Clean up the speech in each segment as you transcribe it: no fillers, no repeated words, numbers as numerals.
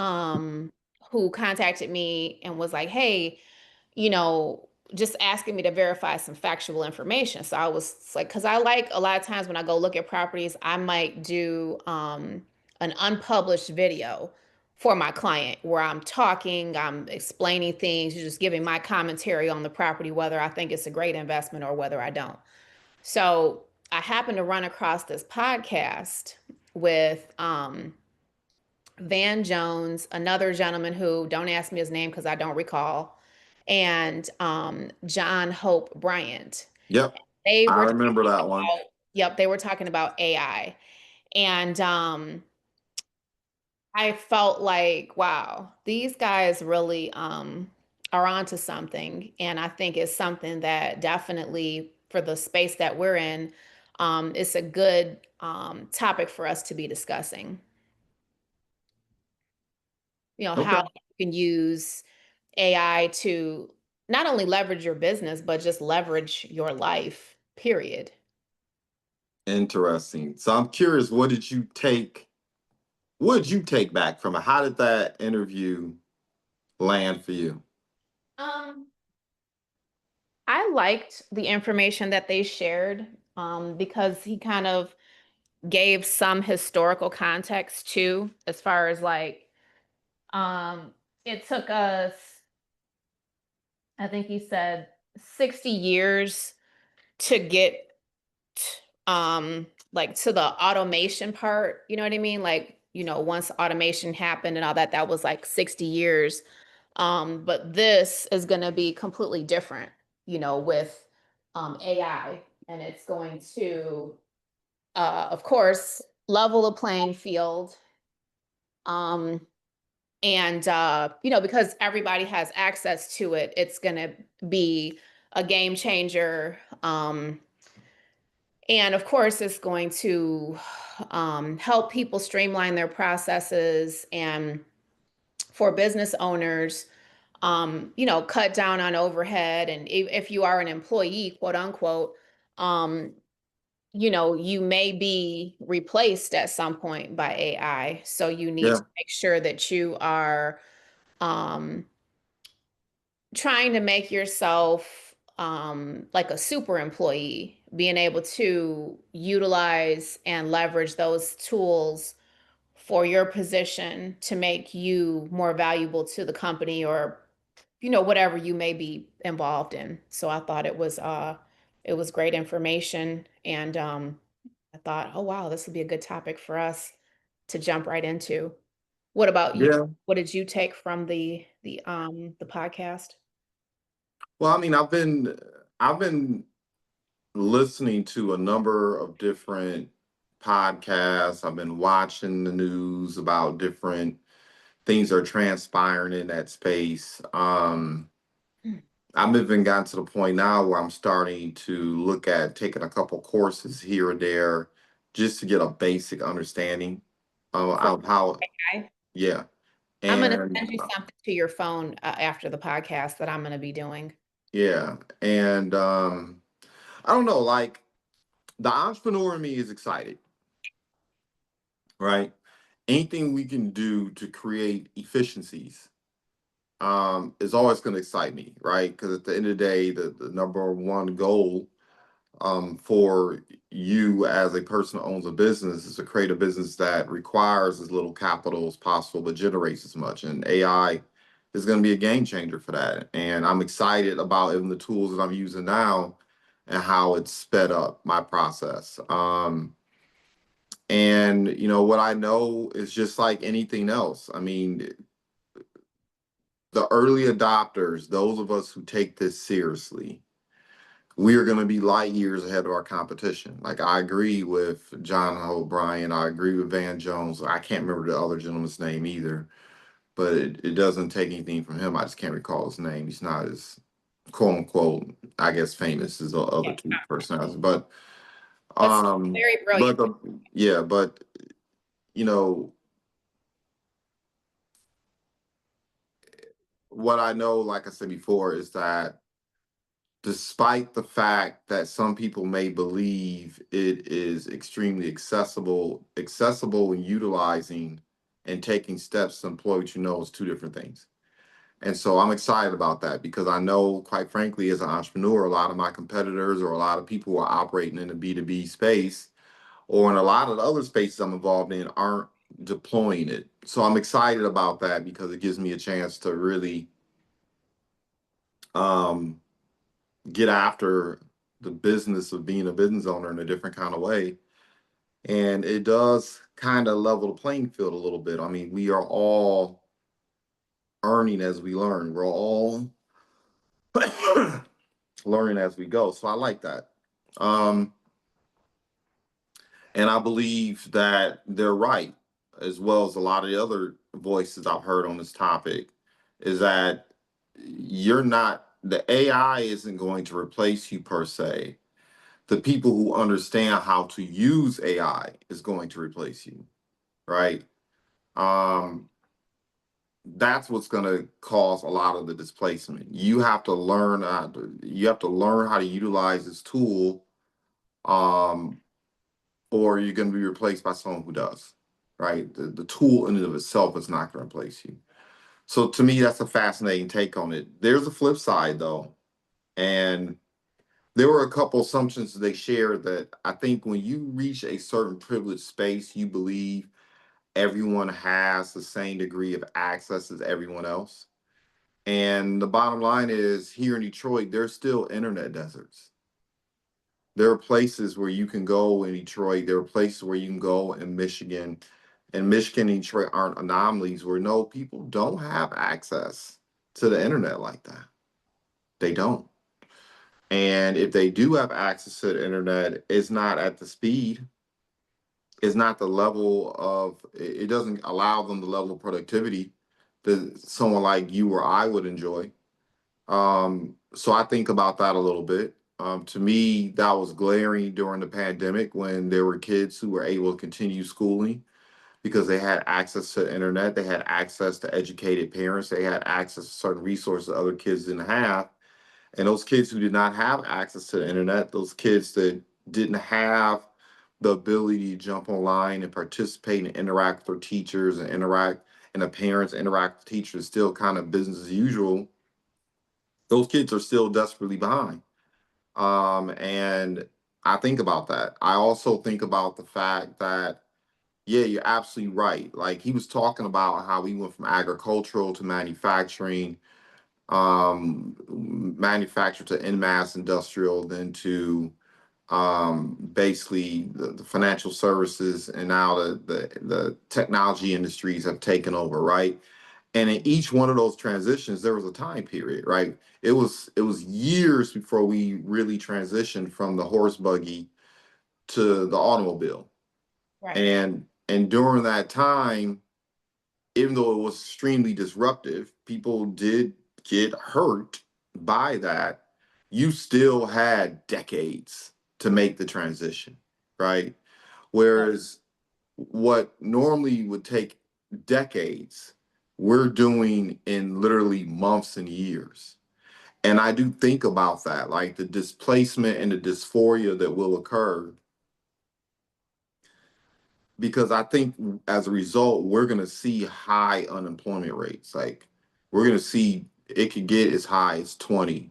um, who contacted me and was like, hey, you know, just asking me to verify some factual information. So I was like, because I like a lot of times when I go look at properties, I might do an unpublished video for my client where I'm talking, I'm explaining things, just giving my commentary on the property, whether I think it's a great investment or whether I don't. So I happened to run across this podcast with Van Jones, another gentleman who, don't ask me his name because I don't recall, and John Hope Bryant. Yep, They I were remember talking that one. about, yep, they were talking about AI. And I felt like, wow, these guys really are onto something. And I think it's something that definitely for the space that we're in, it's a good topic for us to be discussing. You know, Okay. how you can use AI to not only leverage your business, but just leverage your life, period. Interesting. So I'm curious, what did you take back from it? How did that interview land for you? Um, I liked the information that they shared because he kind of gave some historical context too, as far as like um, it took us, I think he said 60 years to get like to the automation part, you know what I mean? Like, you know, once automation happened and all that, that was like 60 years. But this is going to be completely different, you know, with AI, and it's going to of course level the playing field. Um and you know, because everybody has access to it, it's going to be a game changer. And of course, it's going to help people streamline their processes, and for business owners, you know, cut down on overhead. And if you are an employee, quote unquote, um, you know, you may be replaced at some point by AI. So you need Yeah. to make sure that you are um, trying to make yourself like a super employee, being able to utilize and leverage those tools for your position to make you more valuable to the company, or you know, whatever you may be involved in. So I thought it was great information, and I thought, oh wow, this would be a good topic for us to jump right into. What about you? Yeah. What did you take from the podcast? Well, I mean, I've been listening to a number of different podcasts. I've been watching the news about different things that are transpiring in that space. I've even gotten to the point now where I'm starting to look at taking a couple courses here and there just to get a basic understanding For of how, AI. yeah. I'm gonna And send you something to your phone after the podcast that I'm gonna be doing. yeah. And I don't know, like the entrepreneur in me is excited, right? Anything we can do to create efficiencies is always going to excite me, right? Because at the end of the day, the number one goal for you as a person who owns a business is to create a business that requires as little capital as possible but generates as much. And AI is going to be a game changer for that. And I'm excited about even the tools that I'm using now and how it's sped up my process. And you know what I know is just like anything else. I mean, the early adopters, those of us who take this seriously, we are going to be light years ahead of our competition. Like I agree with John O'Brien, I agree with Van Jones. I can't remember the other gentleman's name either, but it doesn't take anything from him. I just can't recall his name. He's not as quote unquote, I guess, famous as the other Yeah, two personalities. But but still very but brilliant. yeah, but you know what I know, like I said before, is that despite the fact that some people may believe it is extremely accessible and utilizing and taking steps to employ what you know is two different things. And so I'm excited about that because I know, quite frankly, as an entrepreneur, a lot of my competitors or a lot of people who are operating in the B2B space or in a lot of the other spaces I'm involved in aren't deploying it. So I'm excited about that because it gives me a chance to really um, get after the business of being a business owner in a different kind of way. And it does kind of level the playing field a little bit. I mean, we are all earning as we learn. We're all learning as we go. So I like that. Um, and I believe that they're right, as well as a lot of the other voices I've heard on this topic, is that the AI isn't going to replace you per se. The people who understand how to use AI is going to replace you, right? Um, that's what's going to cause a lot of the displacement. You have to learn how to utilize this tool, um, or you're going to be replaced by someone who does, right? The tool in and of itself is not going to replace you. So to me, that's a fascinating take on it. There's a flip side though, and there were a couple assumptions they shared that I think when you reach a certain privileged space, you believe everyone has the same degree of access as everyone else. And the bottom line is here in Detroit, there's still internet deserts. There are places where you can go in Detroit. There are places where you can go in Michigan. And Michigan and Detroit aren't anomalies where no people don't have access to the internet like that. They don't. And if they do have access to the internet, it's not at the speed, it's not the level of, it doesn't allow them the level of productivity that someone like you or I would enjoy. So I think about that a little bit. To me, that was glaring during the pandemic when there were kids who were able to continue schooling because they had access to the internet, they had access to educated parents, they had access to certain resources other kids didn't have. And those kids who did not have access to the internet, those kids that didn't have the ability to jump online and participate and interact with their teachers and interact, and the parents interact with teachers, still kind of business as usual, those kids are still desperately behind. And I think about that. I also think about the fact that, yeah, you're absolutely right. Like he was talking about how we went from agricultural to manufacturing, manufacture to en masse industrial, then to basically the financial services, and now the technology industries have taken over, right? And in each one of those transitions, there was a time period, right? It was years before we really transitioned from the horse buggy to the automobile. Right. And during that time, even though it was extremely disruptive, people did get hurt by that. You still had decades to make the transition, right? Yep. Whereas what normally would take decades, we're doing in literally months and years. And I do think about that, like the displacement and the dysphoria that will occur, because I think as a result, we're going to see high unemployment rates. Like we're going to see it could get as high as 20%.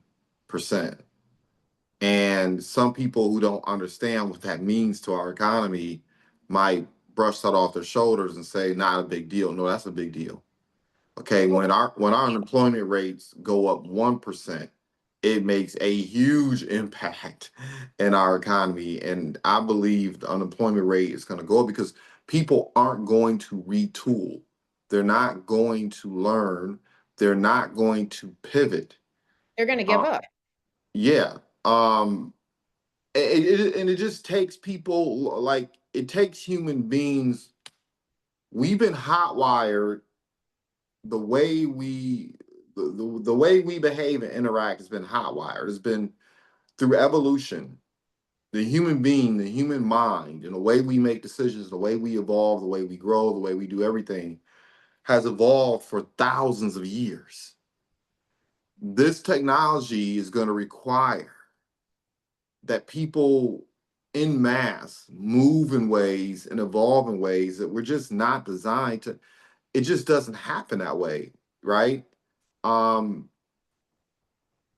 And some people who don't understand what that means to our economy might brush that off their shoulders and say, not a big deal. No, that's a big deal. Okay, Well, when our unemployment rates go up 1%, it makes a huge impact in our economy. And I believe the unemployment rate is going to go up because people aren't going to retool. They're not going to learn. They're not going to pivot. they're going to give Uh, up. yeah. Um, and it just takes people, like it takes human beings. We've been hot wired. The way we the way we behave and interact has been hot wired. It's been through evolution. The human being, the human mind, and the way we make decisions, the way we evolve, the way we grow, the way we do everything has evolved for thousands of years. This technology is going to require that people in mass move in ways and evolve in ways that we're just not designed to. it just doesn't happen that way, right? Um,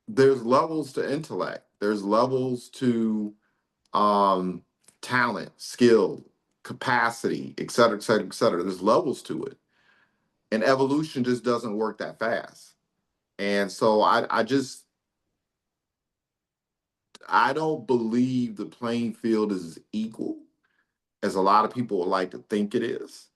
there's levels to intellect. There's levels to um, talent, skill, capacity, et cetera, et cetera, et cetera. There's levels to it, and evolution just doesn't work that fast. And so I don't believe the playing field is as equal as a lot of people would like to think it is.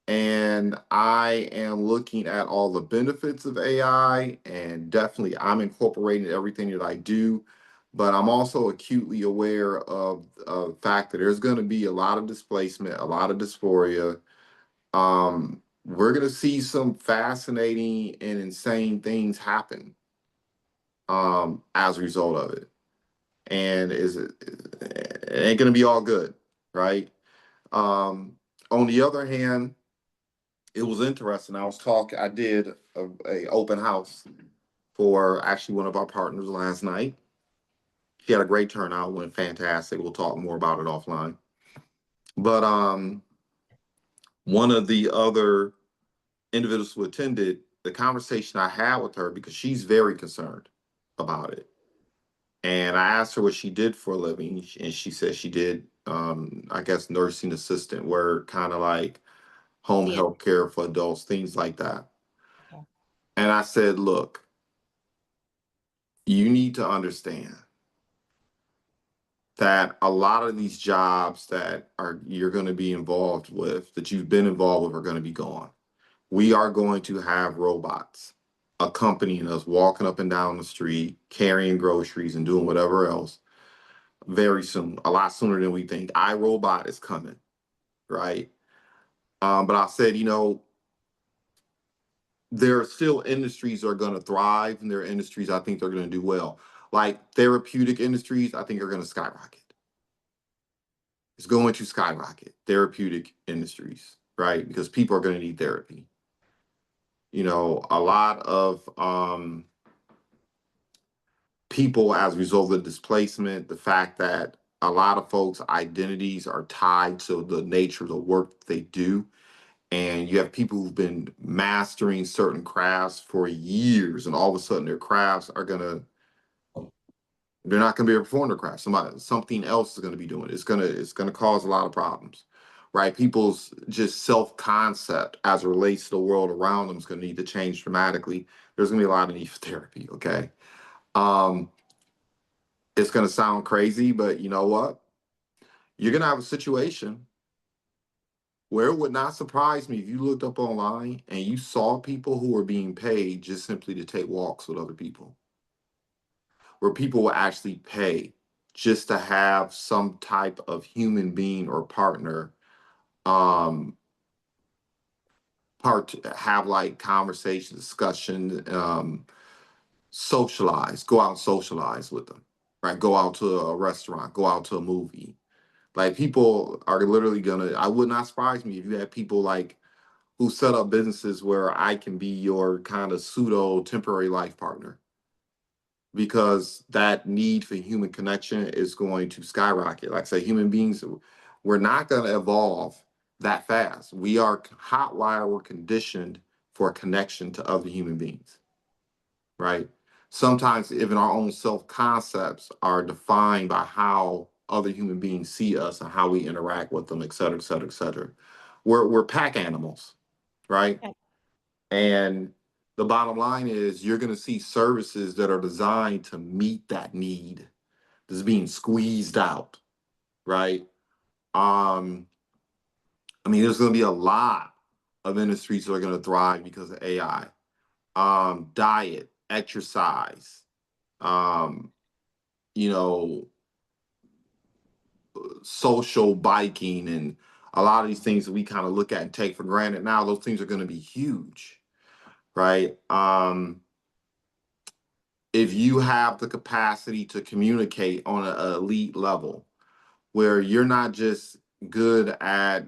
And I am looking at all the benefits of AI, and definitely I'm incorporating everything that I do. But I'm also acutely aware of the fact that there's going to be a lot of displacement, a lot of dysphoria. We're going to see some fascinating and insane things happen as a result of it. And it ain't going to be all good, right? On the other hand, it was interesting. I did a open house for actually one of our partners last night. She had a great turnout, went fantastic. We'll talk more about it offline. But one of the other individuals who attended, the conversation I had with her, because she's very concerned about it. And I asked her what she did for a living, and she said she did, I guess, nursing assistant work, kind of like home Yeah. health care for adults, things like that. Okay. And I said, look, you need to understand that a lot of these jobs that are you're going to be involved with, that you've been involved with, are going to be gone. We are going to have robots accompanying us, walking up and down the street, carrying groceries and doing whatever else very soon, a lot sooner than we think. iRobot is coming, right? But I said, there are still industries that are going to thrive, and there are industries I think they're going to do well. Like therapeutic industries, I think are going to skyrocket. It's going to skyrocket. Therapeutic industries, right? Because people are going to need therapy. A lot of people, as a result of displacement, the fact that a lot of folks' identities are tied to the nature of the work that they do. And you have people who've been mastering certain crafts for years, and all of a sudden their crafts are they're not going to be able to perform their craft. Something else is going to be doing it. It's going to cause a lot of problems, right? People's just self concept as it relates to the world around them is going to need to change dramatically. There's going to be a lot of need for therapy. Okay, um, it's going to sound crazy, but you know what? You're going to have a situation where it would not surprise me if you looked up online and you saw people who were being paid just simply to take walks with other people, where people will actually pay just to have some type of human being or partner um have like conversation, discussion, socialize, go out and socialize with them, right? Go out to a restaurant, go out to a movie. Like people are literally gonna, I would not surprise me if you had people like who set up businesses where I can be your kind of pseudo temporary life partner, because that need for human connection is going to skyrocket. Like I say, human beings, we're not going to evolve that fast. We are hotwired, we're conditioned for a connection to other human beings, right? Sometimes even our own self concepts are defined by how other human beings see us and how we interact with them, et cetera, et cetera, et cetera. We're pack animals, right? Okay. And the bottom line is you're going to see services that are designed to meet that need that's being squeezed out, right? Um, I mean, there's going to be a lot of industries that are going to thrive because of AI. Diet, exercise, um, you know, social biking, and a lot of these things that we kind of look at and take for granted now, those things are going to be huge, right? If you have the capacity to communicate on an elite level where you're not just good at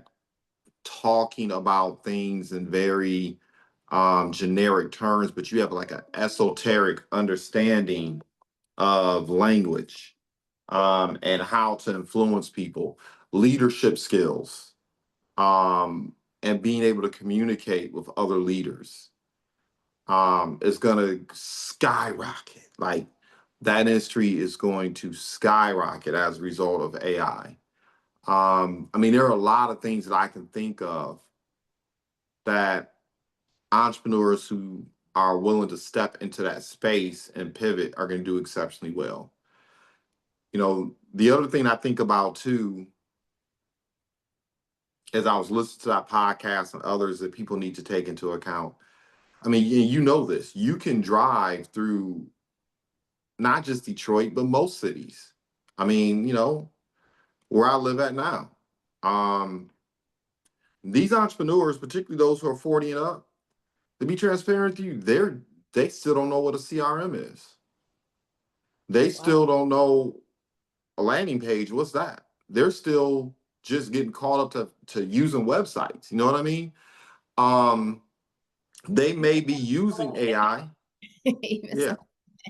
talking about things in very generic terms, but you have like an esoteric understanding of language, and how to influence people, leadership skills, and being able to communicate with other leaders is going to skyrocket. Like that industry is going to skyrocket as a result of AI. I mean, there are a lot of things that I can think of that entrepreneurs who are willing to step into that space and pivot are going to do exceptionally well. You know, the other thing I think about too, as I was listening to that podcast and others that people need to take into account. I mean, you know this. You can drive through not just Detroit, but most cities. I mean, you know, where I live at now. Um, these entrepreneurs, particularly those who are 40 and up, to be transparent with you, they still don't know what a CRM is. They Wow. still don't know a landing page. What's that? They're still just getting caught up to using websites. You know what I mean? Um, they may be using AI. Even Yeah. some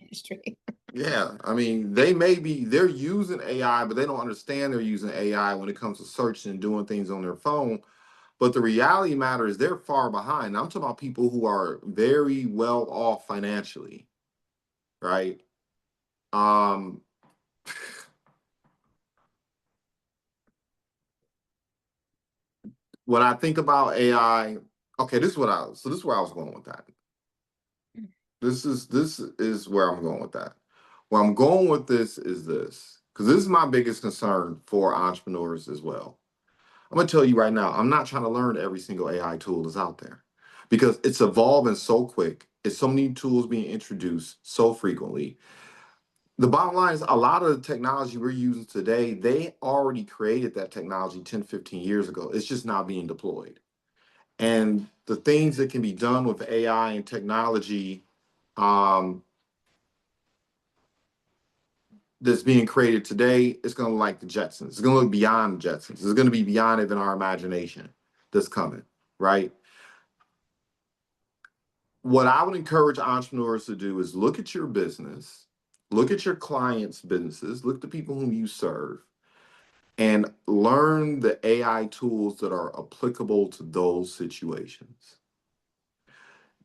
industry. Yeah, I mean, they're using AI, but they don't understand they're using AI when it comes to searching and doing things on their phone. But the reality matter is they're far behind. I'm talking about people who are very well off financially, right? Um, when I think about AI, okay, this is where I was going with that. This is where I'm going with that. Where I'm going with this is this, because this is my biggest concern for entrepreneurs as well. I'm gonna tell you right now, I'm not trying to learn every single AI tool that's out there because it's evolving so quick. It's so many tools being introduced so frequently. The bottom line is a lot of the technology we're using today, they already created that technology 10, 15 years ago. It's just not being deployed. And the things that can be done with AI and technology um, that's being created today, it's going to look like the Jetsons. It's going to look beyond the Jetsons. It's going to be beyond even our imagination that's coming, right? What I would encourage entrepreneurs to do is look at your business, look at your clients' businesses, look at the people whom you serve, and learn the AI tools that are applicable to those situations.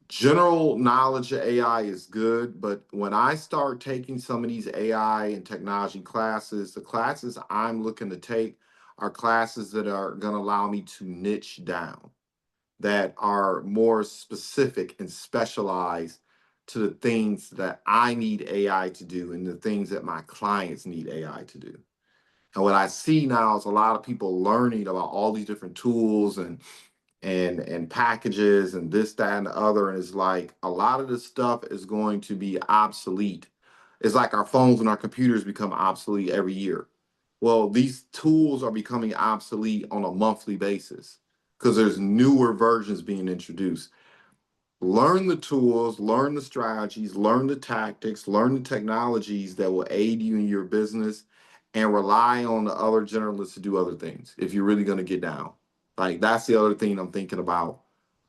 General knowledge of AI is good, but when I start taking some of these AI and technology classes, the classes I'm looking to take are classes that are going to allow me to niche down, that are more specific and specialized to the things that I need AI to do and the things that my clients need AI to do. And what I see now is a lot of people learning about all these different tools and packages and this, that, and the other. And it's like a lot of this stuff is going to be obsolete. It's like our phones and our computers become obsolete every year. Well, these tools are becoming obsolete on a monthly basis because there's newer versions being introduced. Learn the tools, learn the strategies, learn the tactics, learn the technologies that will aid you in your business, and rely on the other generalists to do other things if you're really going to get down. Like that's the other thing I'm thinking about.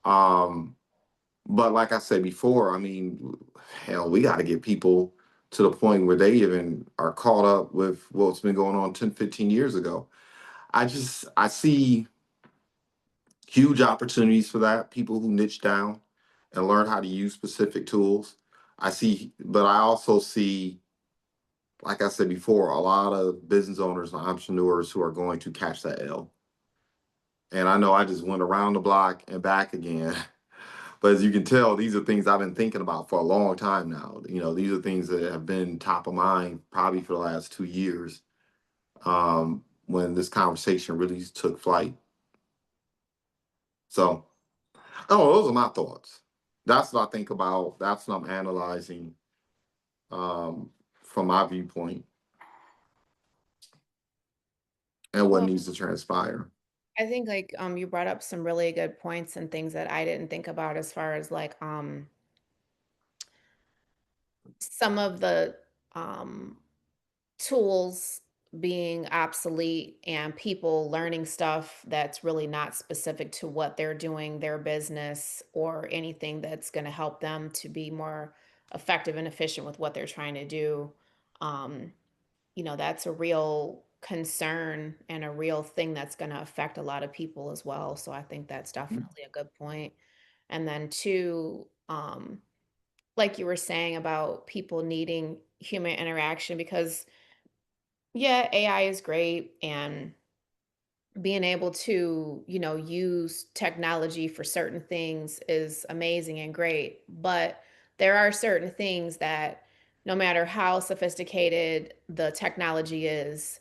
Um, but like I said before, I mean, hell, we got to get people to the point where they even are caught up with what's been going on 10, 15 years ago. I see huge opportunities for that. People who niche down and learn how to use specific tools. I see, but I also see, like I said before, a lot of business owners and entrepreneurs who are going to catch that L. And I know I just went around the block and back again. But as you can tell, these are things I've been thinking about for a long time now. You know, these are things that have been top of mind probably for the last 2 years when this conversation really took flight. So, oh, those are my thoughts. That's what I think about. That's what I'm analyzing um, from my viewpoint and what Well, needs to transpire. I think like you brought up some really good points and things that I didn't think about as far as like some of the um tools being obsolete and people learning stuff that's really not specific to what they're doing, their business, or anything that's going to help them to be more effective and efficient with what they're trying to do. Um, that's a real concern and a real thing that's going to affect a lot of people as well. So I think that's Mhm. definitely a good point. And then two, like you were saying about people needing human interaction, because yeah, AI is great, and being able to, use technology for certain things is amazing and great. But there are certain things that no matter how sophisticated the technology is,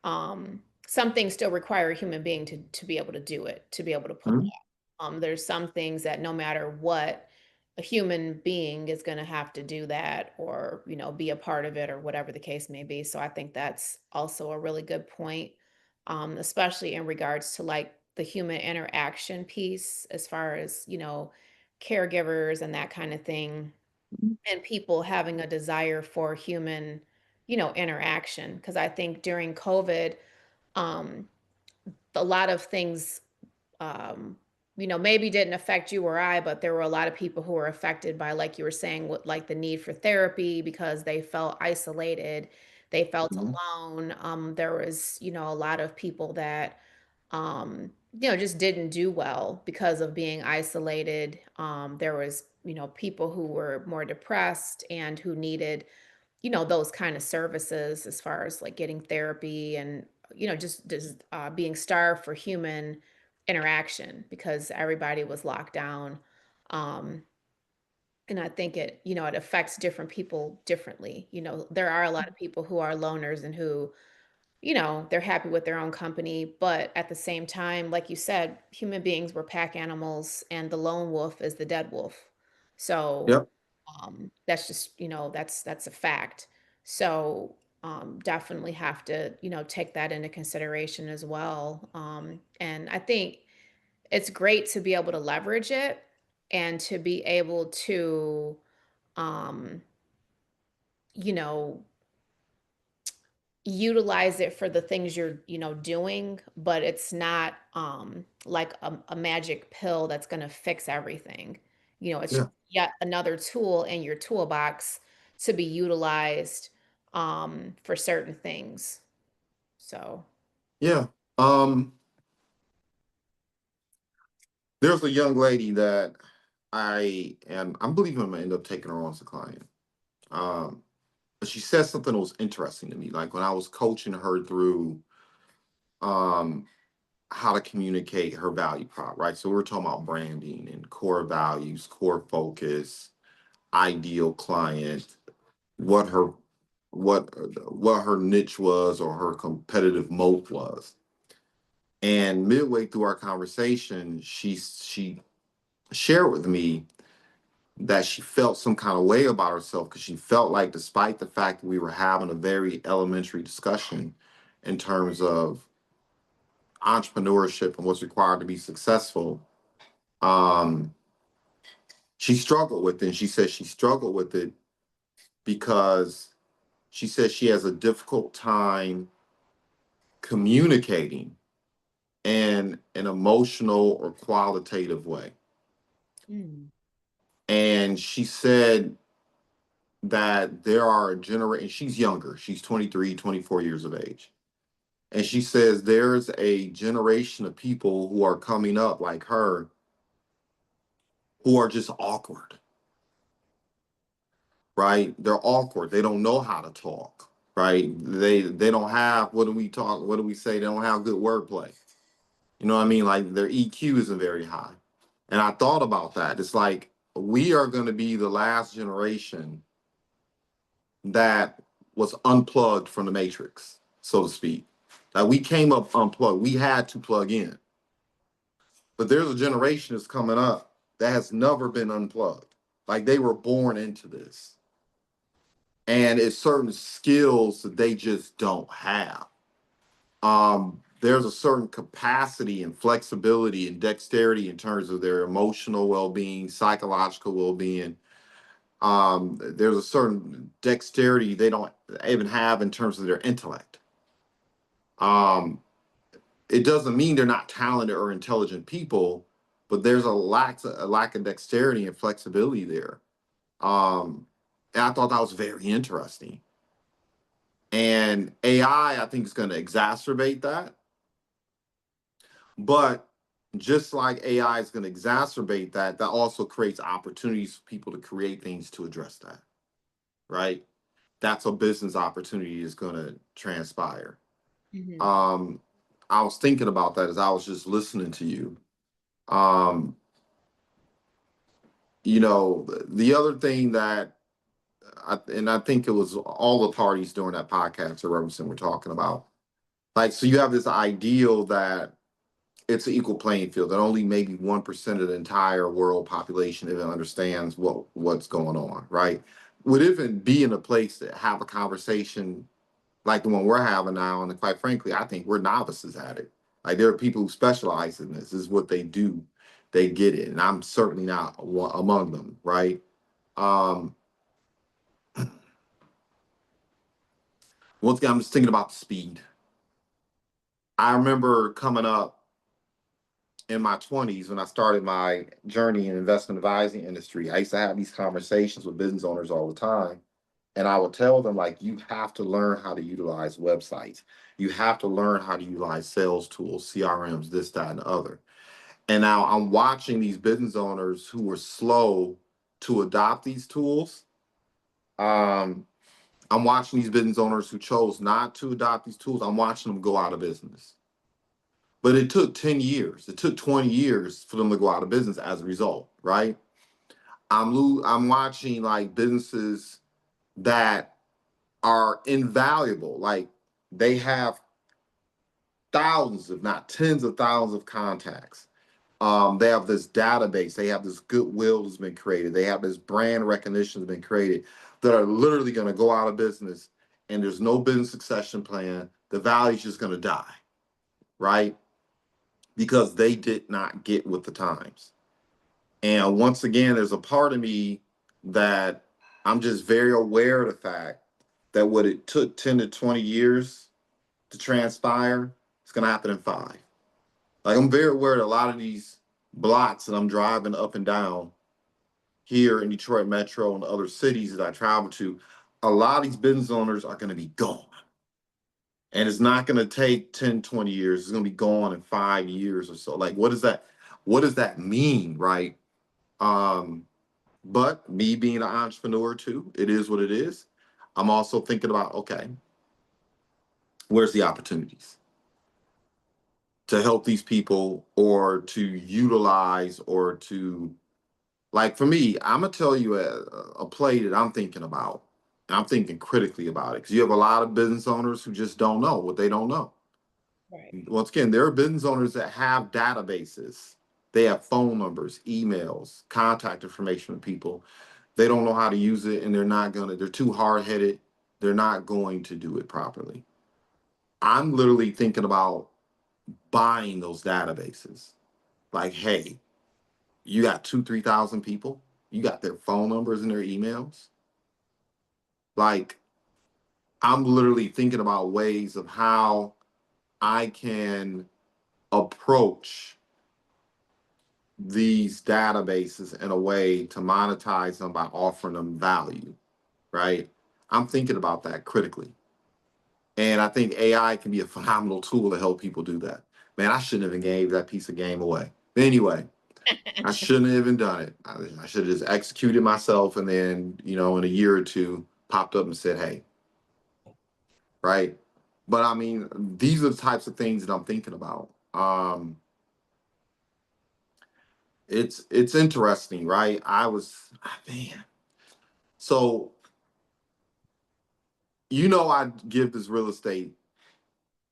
some things still require a human being to be able to do it, to be able to pull it Mhm. off. There's some things that no matter what, a human being is going to have to do that, or be a part of it, or whatever the case may be. So I think that's also a really good point, especially in regards to like the human interaction piece, as far as caregivers and that kind of thing, Mhm. and people having a desire for human interaction. Because I think during COVID, um, a lot of things, um, maybe didn't affect you or I, but there were a lot of people who were affected by, like you were saying, with like the need for therapy because they felt isolated, they felt Mhm. alone. There was, a lot of people that, just didn't do well because of being isolated. There was, people who were more depressed and who needed those kind of services, as far as like getting therapy, and just being starved for human interaction because everybody was locked down. um and I think it affects different people differently. There are a lot of people who are loners and who, they're happy with their own company, but at the same time, like you said, human beings were pack animals, and the lone wolf is the dead wolf. So, Yep. that's just, that's a fact. So, definitely have to, take that into consideration as well. And I think it's great to be able to leverage it, and to be able to, um, you know, utilize it for the things you're doing, but it's not like a magic pill that's going to fix everything. It's Yeah. yet another tool in your toolbox to be utilized for certain things. So Yeah. Um, there's a young lady that I'm believing I'm gonna end up taking her on as a client. Um, but she said something that was interesting to me. Like when I was coaching her through um how to communicate her value prop, right? So we were talking about branding and core values, core focus, ideal client, what her what her niche was or her competitive moat was. And midway through our conversation, she shared with me that she felt some kind of way about herself because she felt like, despite the fact that we were having a very elementary discussion in terms of entrepreneurship and what's required to be successful, um, she struggled with it. And she said she struggled with it because she says she has a difficult time communicating in an emotional or qualitative way. mm, And she said that there are a generation, she's younger, she's 23, 24 years of age. And she says there's a generation of people who are coming up like her who are just awkward, right? They're awkward. They don't know how to talk, right? They don't have, what do we say? They don't have good wordplay. You know what I mean? Like their EQ isn't very high. And I thought about that. It's like we are going to be the last generation that was unplugged from the matrix, so to speak. Like we came up unplugged. We had to plug in. But there's a generation that's coming up that has never been unplugged. Like they were born into this. And it's certain skills that they just don't have. There's a certain capacity and flexibility and dexterity in terms of their emotional well-being, psychological well-being. There's a certain dexterity they don't even have in terms of their intellect. Um, it doesn't mean they're not talented or intelligent people, but there's a lack of dexterity and flexibility there. Um, and I thought that was very interesting. And AI, I think, is going to exacerbate that. But just like AI is going to exacerbate that, that also creates opportunities for people to create things to address that, right? That's a business opportunity is going to transpire. Hmm. Um, I was thinking about that as I was just listening to you. Um, the other thing that, and I think it was all the parties during that podcast or Robinson were talking about, like, so you have this ideal that it's an equal playing field, that only maybe 1% of the entire world population even understands what's going on, right? Would even be in a place to have a conversation like the one we're having now, and quite frankly, I think we're novices at it. Like, there are people who specialize in this. This is what they do. They get it, and I'm certainly not among them, right? Um, Once again, I'm just thinking about the speed. I remember coming up in my 20s when I started my journey in investment advising industry. I used to have these conversations with business owners all the time. And I would tell them, like, you have to learn how to utilize websites. You have to learn how to utilize sales tools, CRMs, this, that, and the other. And now I'm watching these business owners who were slow to adopt these tools. Um, I'm watching these business owners who chose not to adopt these tools. I'm watching them go out of business. But it took 10 years. It took 20 years for them to go out of business as a result, right? I'm watching like businesses that are invaluable. Like, they have thousands, if not tens of thousands of contacts. They have this database, they have this goodwill that's been created, they have this brand recognition that's been created, that are literally going to go out of business, and there's no business succession plan. The value's just going to die, right? Because they did not get with the times. And once again, there's a part of me that I'm just very aware of the fact that what it took 10 to 20 years to transpire, it's going to happen in 5. Like, I'm very aware that a lot of these blocks that I'm driving up and down here in Detroit Metro and other cities that I travel to, a lot of these business owners are going to be gone. And it's not going to take 10, 20 years. It's going to be gone in 5 years or so. Like, what does that mean, right? Um, but me being an entrepreneur too, it is what it is. I'm also thinking about, okay, where's the opportunities to help these people, or to utilize, or to, like, for me, I'm gonna tell you a play that I'm thinking about, and I'm thinking critically about it, because you have a lot of business owners who just don't know what they don't know. Right. Once again, there are business owners that have databases. They have phone numbers, emails, contact information of people. They don't know how to use it, and they're too hard headed. They're not going to do it properly. I'm literally thinking about buying those databases. Like, hey, you got 3,000 people, you got their phone numbers and their emails. Like, I'm literally thinking about ways of how I can approach these databases in a way to monetize them by offering them value, right? I'm thinking about that critically. And I think AI can be a phenomenal tool to help people do that. Man, I shouldn't have even gave that piece of game away. But anyway, I shouldn't have even done it. I should have just executed myself, and then, in a year or two, popped up and said, hey, right? But I mean, these are the types of things that I'm thinking about. It's interesting, right? Man. So, I give this real estate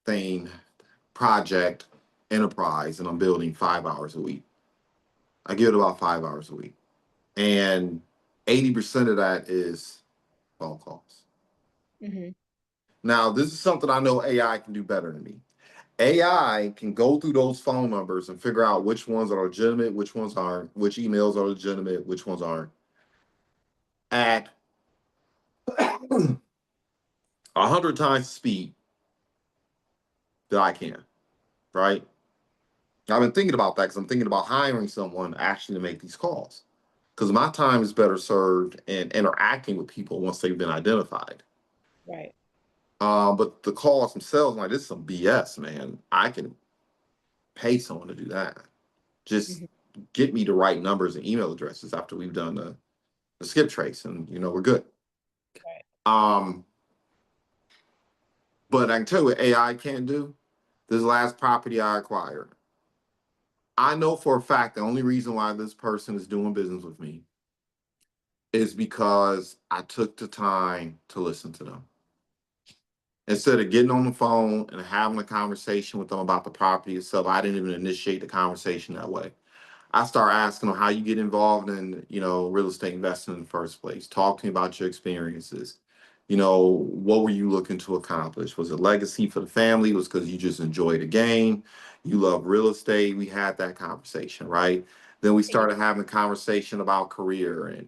thing, project, enterprise, and I'm building 5 hours a week. I give it about 5 hours a week. And 80% of that is phone calls. Hmm. Now, this is something I know AI can do better than me. AI can go through those phone numbers and figure out which ones are legitimate, which ones aren't, which emails are legitimate, which ones aren't, at 100 times the speed that I can, right? I've been thinking about that because I'm thinking about hiring someone actually to make these calls. Because my time is better served in interacting with people once they've been identified. Right. But the calls themselves, like this is some BS, man. I can pay someone to do that. Just Mhm. get me the right numbers and email addresses after we've done the skip trace, and we're good. Right. Um, but I can tell you what AI can't do. This last property I acquired, I know for a fact the only reason why this person is doing business with me is because I took the time to listen to them. Instead of getting on the phone and having a conversation with them about the property itself, I didn't even initiate the conversation that way. I start asking them how you get involved in, real estate investing in the first place. Talk to me about your experiences. What were you looking to accomplish? Was it legacy for the family? Was because you just enjoy the game? You love real estate? We had that conversation, right? Then we Yeah. started having a conversation about career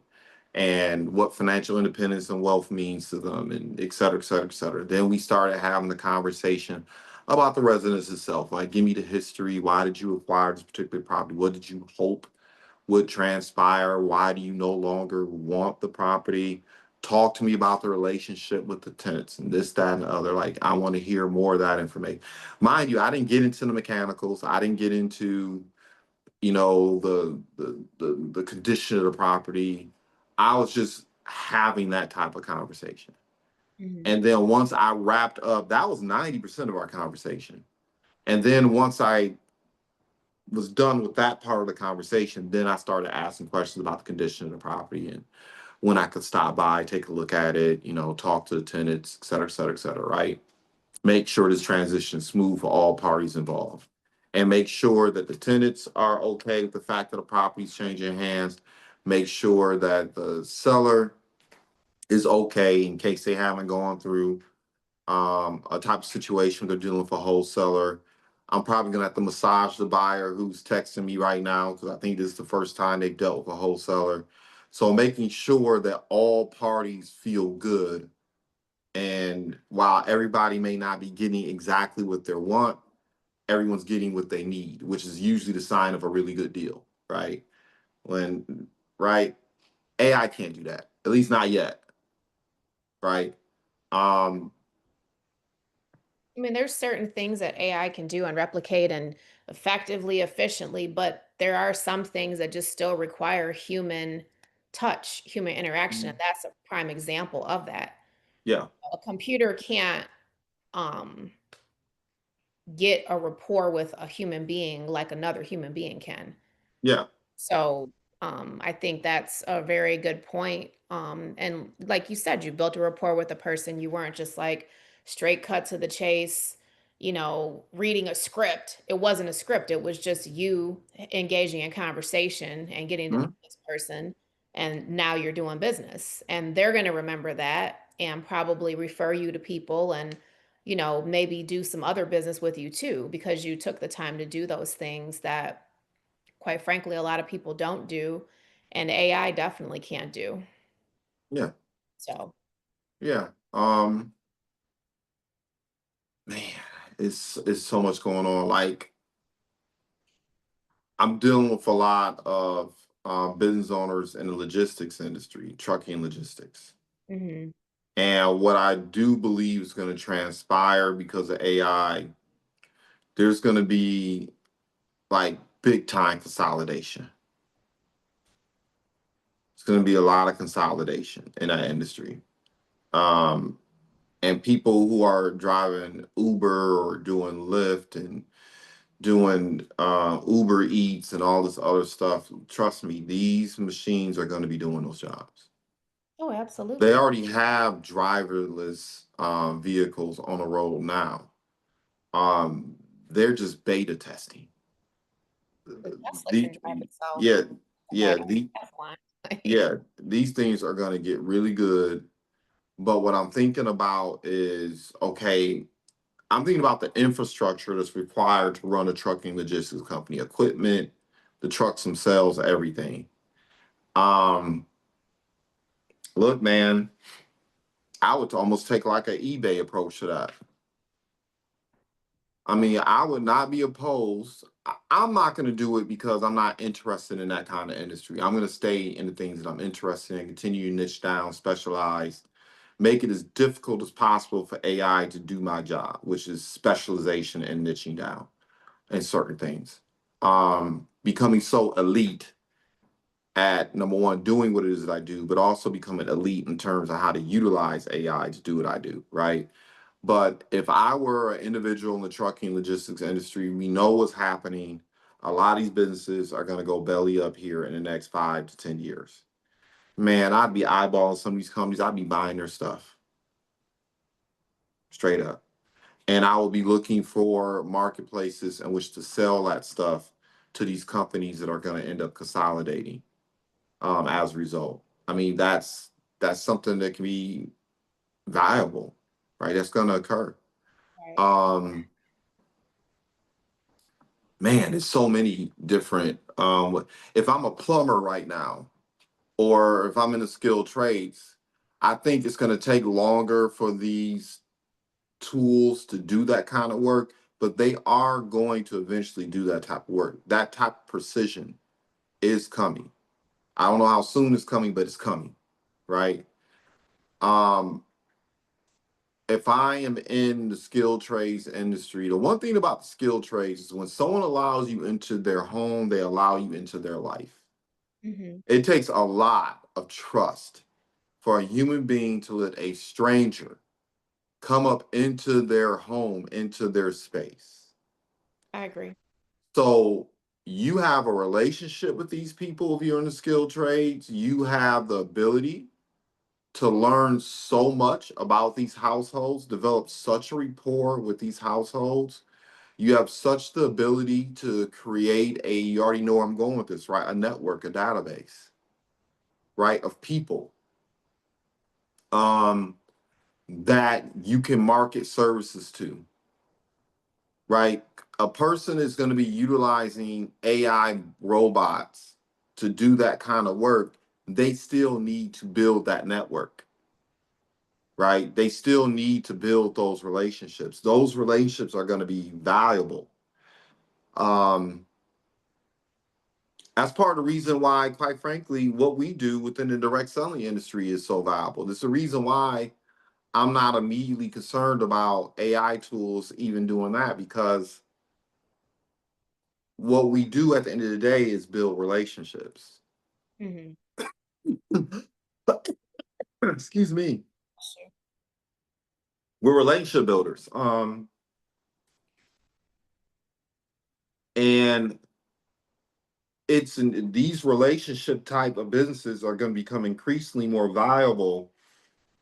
and what financial independence and wealth means to them, and et cetera, et cetera, et cetera. Then we started having the conversation about the residence itself. Like, give me the history. Why did you acquire this particular property? What did you hope would transpire? Why do you no longer want the property? Talk to me about the relationship with the tenants and this, that, and the other. Like, I want to hear more of that information. Mind you, I didn't get into the mechanicals. I didn't get into, the condition of the property. I was just having that type of conversation. Mhm. And then once I wrapped up, that was 90% of our conversation. And then once I was done with that part of the conversation, then I started asking questions about the condition of the property and when I could stop by, take a look at it, talk to the tenants, et cetera, right? Make sure this transition is smooth for all parties involved. And make sure that the tenants are okay with the fact that the property's changing hands. Make sure that the seller is okay in case they haven't gone through a type of situation they're dealing with a wholesaler. I'm probably gonna have to massage the buyer who's texting me right now because I think this is the first time they've dealt with a wholesaler. So making sure that all parties feel good, and while everybody may not be getting exactly what they want, everyone's getting what they need, which is usually the sign of a really good deal, right? When right, AI can't do that, at least not yet, right? Um, I mean, there's certain things that AI can do and replicate and effectively, efficiently, but there are some things that just still require human touch, human interaction, and that's a prime example of that. yeah, A computer can't um, get a rapport with a human being like another human being can. yeah. So, I think that's a very good point. And like you said, you built a rapport with the person. You weren't just like straight cut to the chase, reading a script. It wasn't a script. It was just you engaging in conversation and getting to know Mhm. this person. And now you're doing business. And they're going to remember that and probably refer you to people and, maybe do some other business with you too, because you took the time to do those things that quite frankly, a lot of people don't do, and AI definitely can't do. Yeah, So, yeah. Man, it's so much going on. Like, I'm dealing with a lot of business owners in the logistics industry, trucking logistics. mhm, And what I do believe is going to transpire because of AI, there's going to be like big time consolidation. It's going to be a lot of consolidation in that industry. Um, and people who are driving Uber or doing Lyft and doing Uber Eats and all this other stuff, trust me, these machines are going to be doing those jobs. oh, They absolutely. already have driverless vehicles on the road now. Um, they're just beta testing. The Tesla can The drive itself. yeah, The battery yeah, the has one. Like, yeah, these things are going to get really good. But what I'm thinking about is, okay, I'm thinking about the infrastructure that's required to run a trucking logistics company, equipment, the trucks themselves, everything. Um, Look, man, I would almost take like an eBay approach to that. I mean, I would not be opposed. I'm not going to do it because I'm not interested in that kind of industry. I'm going to stay in the things that I'm interested in, continue to niche down, specialize, make it as difficult as possible for AI to do my job, which is specialization and niching down in certain things. Becoming so elite at number one, doing what it is that I do, but also becoming elite in terms of how to utilize AI to do what I do, right? But if I were an individual in the trucking logistics industry, we know what's happening. A lot of these businesses are going to go belly up here in the next 5 to 10 years. Man, I'd be eyeballing some of these companies. I'd be buying their stuff straight up. And I will be looking for marketplaces in which to sell that stuff to these companies that are going to end up consolidating as a result. I mean, that's something that can be viable, right? That's going to occur. Right. Um, Man, it's so many different. If I'm a plumber right now, or if I'm in the skilled trades, I think it's going to take longer for these tools to do that kind of work, but they are going to eventually do that type of work. That type of precision is coming. I don't know how soon it's coming, but it's coming, right? Um, if I am in the skilled trades industry, the one thing about the skilled trades is when someone allows you into their home, they allow you into their life. Hmm. It takes a lot of trust for a human being to let a stranger come up into their home, into their space. I agree. So you have a relationship with these people if you're in the skilled trades. You have the ability to learn so much about these households, develop such a rapport with these households. You have such the ability to create you already know where I'm going with this, right? A network, a database, right, of people um, that you can market services to, right? A person is going to be utilizing AI robots to do that kind of work. They still need to build that network, right? They still need to build those relationships. Those relationships are going to be valuable. Um, that's part of the reason why, quite frankly, what we do within the direct selling industry is so valuable. It's the reason why I'm not immediately concerned about AI tools even doing that, because what we do at the end of the day is build relationships. Hmm. Excuse me. Sure. We're relationship builders. And it's in these relationship type of businesses are going to become increasingly more viable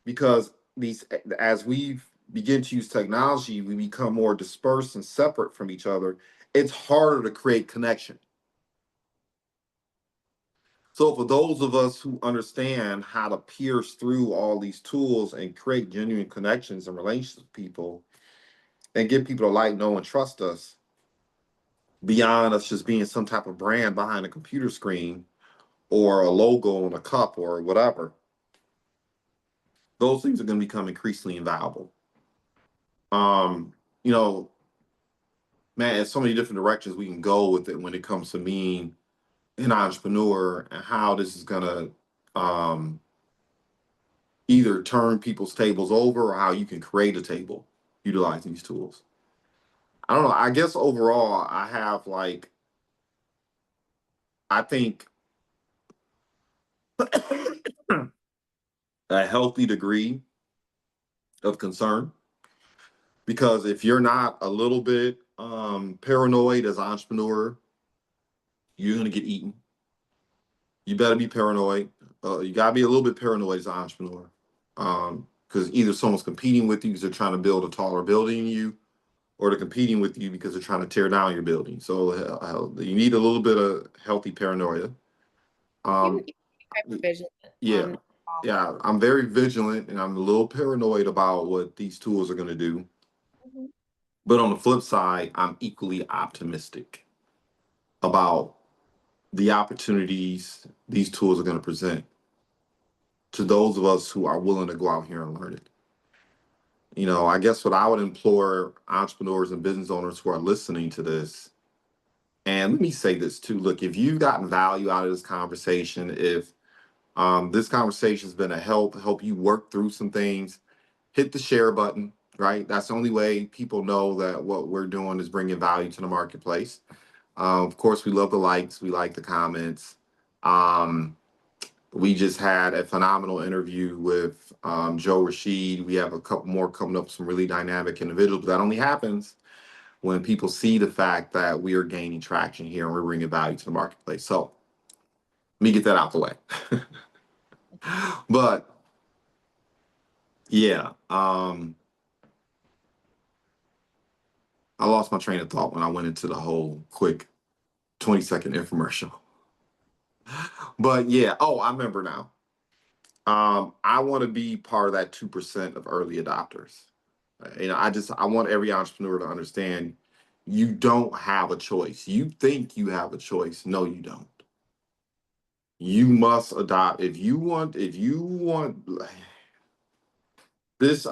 because these as we begin to use technology, we become more dispersed and separate from each other. It's harder to create connection. So for those of us who understand how to pierce through all these tools and create genuine connections and relationships with people and get people to like, know, and trust us beyond us just being some type of brand behind a computer screen or a logo on a cup or whatever, those things are going to become increasingly invaluable. Um, you know, man, there's so many different directions we can go with it when it comes to being an entrepreneur and how this is going to either turn people's tables over or how you can create a table utilizing these tools. I don't know. I guess overall, I have like, I think a healthy degree of concern, because if you're not a little bit paranoid as an entrepreneur, you're going to get eaten. You better be paranoid. You got to be a little bit paranoid as an entrepreneur, because either someone's competing with you because they're trying to build a taller building than you, or they're competing with you because they're trying to tear down your building. So you need a little bit of healthy paranoia. Um, You hyper vigilant yeah, on all that. yeah, I'm very vigilant and I'm a little paranoid about what these tools are going to do. Mhm. But on the flip side, I'm equally optimistic about the opportunities these tools are going to present to those of us who are willing to go out here and learn it. I guess what I would implore entrepreneurs and business owners who are listening to this, and let me say this too. Look, if you've gotten value out of this conversation, if This conversation has been a help you work through some things. Hit the share button, right? That's the only way people know that what we're doing is bringing value to the marketplace. Of course, we love the likes, we like the comments. Um, we just had a phenomenal interview with Joe Rashid. We have a couple more coming up, some really dynamic individuals. But that only happens when people see the fact that we are gaining traction here and we're bringing value to the marketplace. So let me get that out the way. But yeah, I lost my train of thought when I went into the whole quick 20-second infomercial. But yeah, oh, I remember now. I want to be part of that 2% of early adopters. I want every entrepreneur to understand you don't have a choice. You think you have a choice. No, you don't. You must adopt. If you want this,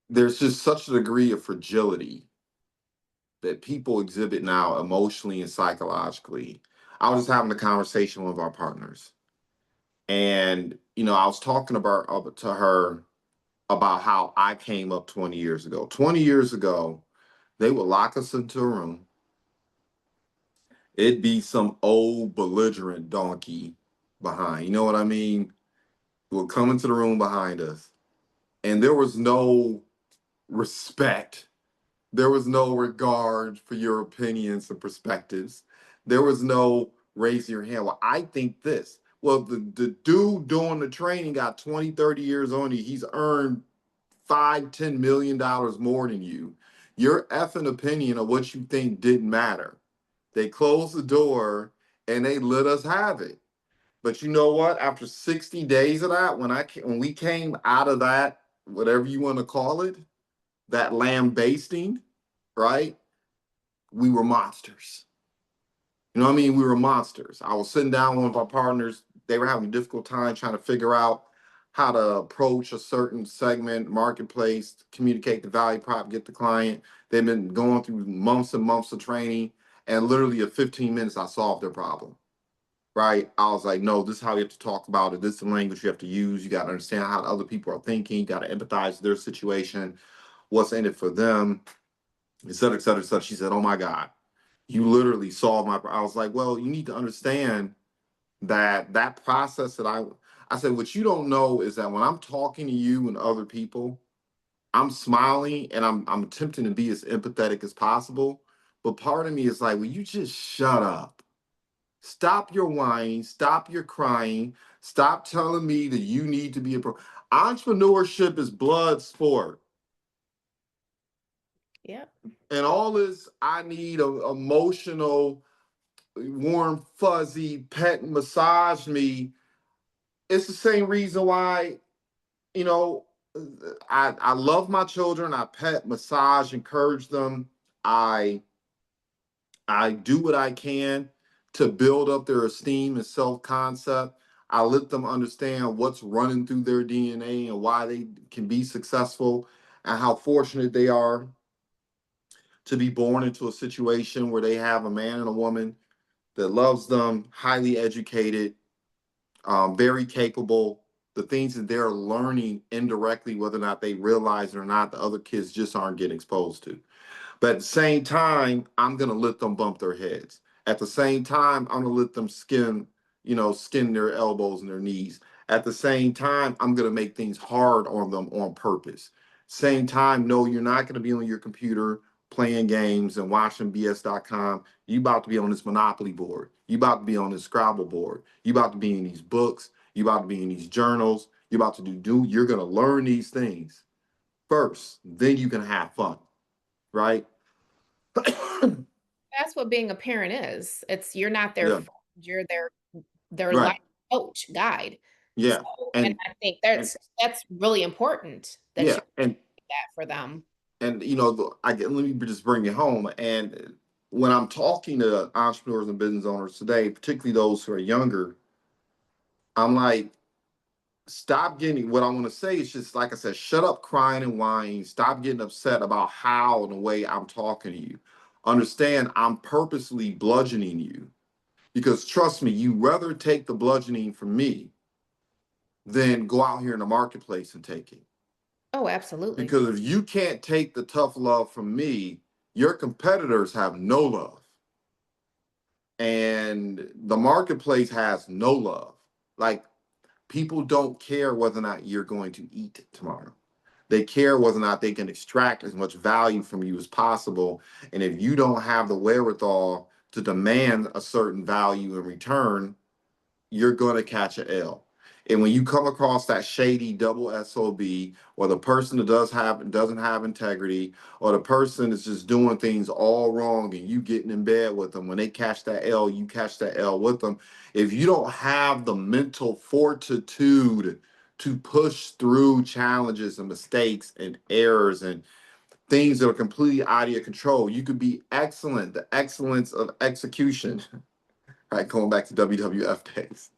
there's just such a degree of fragility that people exhibit now emotionally and psychologically. I was just having a conversation with our partners, and I was talking about to her about how I came up 20 years ago. 20 years ago, they would lock us into a room. It'd be some old belligerent donkey behind. You know what I mean? Would come into the room behind us, and there was no respect. There was no regard for your opinions and perspectives. There was no raising your hand. Well, I think this. Well, the dude doing the training got 20, 30 years on you. He's earned $5, $10 million more than you. Your effing opinion of what you think didn't matter. They closed the door and they let us have it. But you know what? After 60 days of that, when we came out of that, whatever you want to call it, that lambasting, right? We were monsters. You know what I mean? We were monsters. I was sitting down with one of our partners. They were having a difficult time trying to figure out how to approach a certain segment, marketplace, communicate the value prop, get the client. They've been going through months and months of training, and literally in 15 minutes, I solved their problem. Right? I was like, no, this is how you have to talk about it. This is the language you have to use. You got to understand how other people are thinking. You got to empathize with their situation, what's in it for them, et cetera, et cetera, et cetera. She said, oh my God, you literally solved my. I was like, well, you need to understand that process that I said, what you don't know is that when I'm talking to you and other people, I'm smiling and I'm attempting to be as empathetic as possible. But part of me is like, will you just shut up? Stop your whining, stop your crying, stop telling me that you need to be a pro. Entrepreneurship is blood sport. Yep. And all this, I need a emotional, warm, fuzzy, pet massage me. It's the same reason why, you know, I love my children. I pet, massage, encourage them. I I do what I can to build up their esteem and self-concept. I let them understand what's running through their DNA and why they can be successful and how fortunate they are to be born into a situation where they have a man and a woman that loves them, highly educated, very capable. The things that they're learning indirectly, whether or not they realize it or not, the other kids just aren't getting exposed to. But at the same time, I'm gonna let them bump their heads. At the same time, I'm gonna let them skin their elbows and their knees. At the same time, I'm gonna make things hard on them on purpose. Same time, no, you're not gonna be on your computer playing games and watching BS.com. You about to be on this Monopoly board. You about to be on this Scrabble board. You about to be in these books. You about to be in these journals. You about to you're gonna learn these things first. Then you can have fun, right? That's what being a parent is. It's you're not their Yeah, friend, you're their life right. coach, guide. So, Yeah, and and I think and that's really important that you yeah, do that for them. and let me just bring it home. And when I'm talking to entrepreneurs and business owners today, particularly those who are younger, I'm like, stop getting. What I want to say is just like I said, shut up crying and whining. Stop getting upset about how and the way I'm talking to you. Understand, I'm purposely bludgeoning you. Because trust me, you rather take the bludgeoning from me than go out here in the marketplace and take it. Oh, absolutely. Because if you can't take the tough love from me, your competitors have no love. And the marketplace has no love. Like, people don't care whether or not you're going to eat tomorrow. They care whether or not they can extract as much value from you as possible. And if you don't have the wherewithal to demand a certain value in return, you're going to catch an L. And when you come across that shady double SOB, or the person that doesn't have integrity, or the person that's just doing things all wrong, and you getting in bed with them, when they catch that L, you catch that L with them. If you don't have the mental fortitude to push through challenges and mistakes and errors and things that are completely out of your control, you could be excellent, the excellence of execution. Right, going back to WWF days.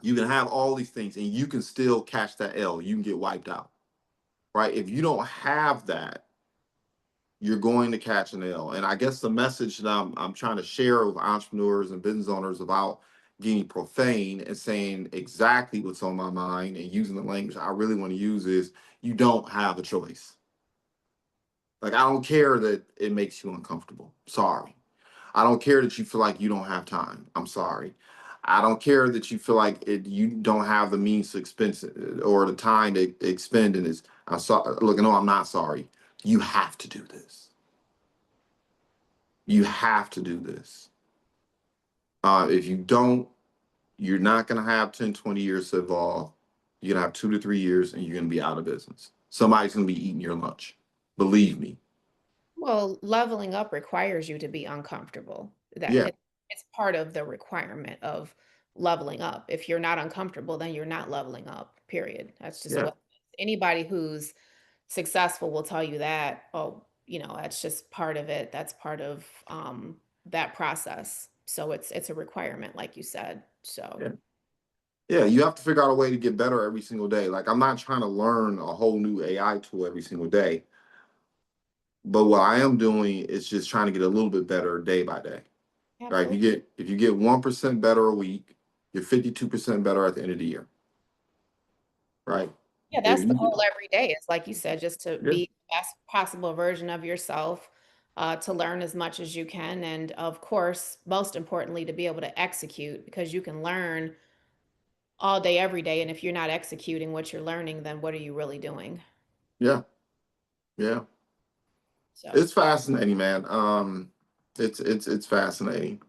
You can have all these things and you can still catch that L. You can get wiped out. Right? If you don't have that, you're going to catch an L. And I guess the message that I'm trying to share with entrepreneurs and business owners about getting profane and saying exactly what's on my mind and using the language I really want to use is, you don't have a choice. Like, I don't care that it makes you uncomfortable. Sorry. I don't care that you feel like you don't have time. I'm sorry. I don't care that you feel like you don't have the means to expense it or the time to expend in this. I'm sorry. Look, no, I'm not sorry. You have to do this. You have to do this. If you don't, you're not going to have 10, 20 years to evolve. You're going to have 2 to 3 years and you're going to be out of business. Somebody's going to be eating your lunch. Believe me. Well, leveling up requires you to be uncomfortable. That Yeah. it's part of the requirement of leveling up. If you're not uncomfortable, then you're not leveling up, period. That's just Yeah. what anybody who's successful will tell you that. Oh, that's just part of it. That's part of that process. So it's a requirement, like you said. So Yeah. Yeah, you have to figure out a way to get better every single day. Like, I'm not trying to learn a whole new AI tool every single day, but what I am doing is just trying to get a little bit better day by day. Right? absolutely. If you get 1% better a week, you're 52% better at the end of the year. Right? Yeah, If that's the you goal every day. It's like you said, just to Yeah, be the best possible version of yourself, to learn as much as you can. And of course, most importantly, to be able to execute because you can learn all day, every day. And if you're not executing what you're learning, then what are you really doing? yeah, yeah. So, It's fascinating, man. It's fascinating,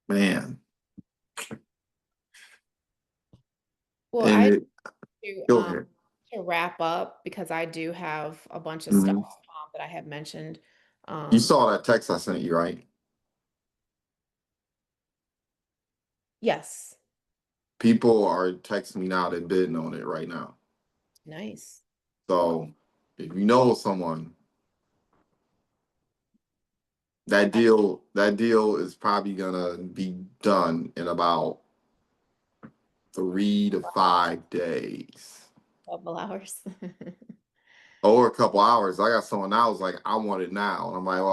man. well, And I it do Go ahead. to wrap up because I do have a bunch of stuff Mhm. that I have mentioned. You Um, saw that text I sent you, right? yes, People are texting me now. They're bidding on it right now. nice. Well, So if you know someone, I, that deal is probably gonna be done in about 3 to 5 days. couple hours. Or a couple hours. I got someone now who's like, I want it now. And I'm like, well,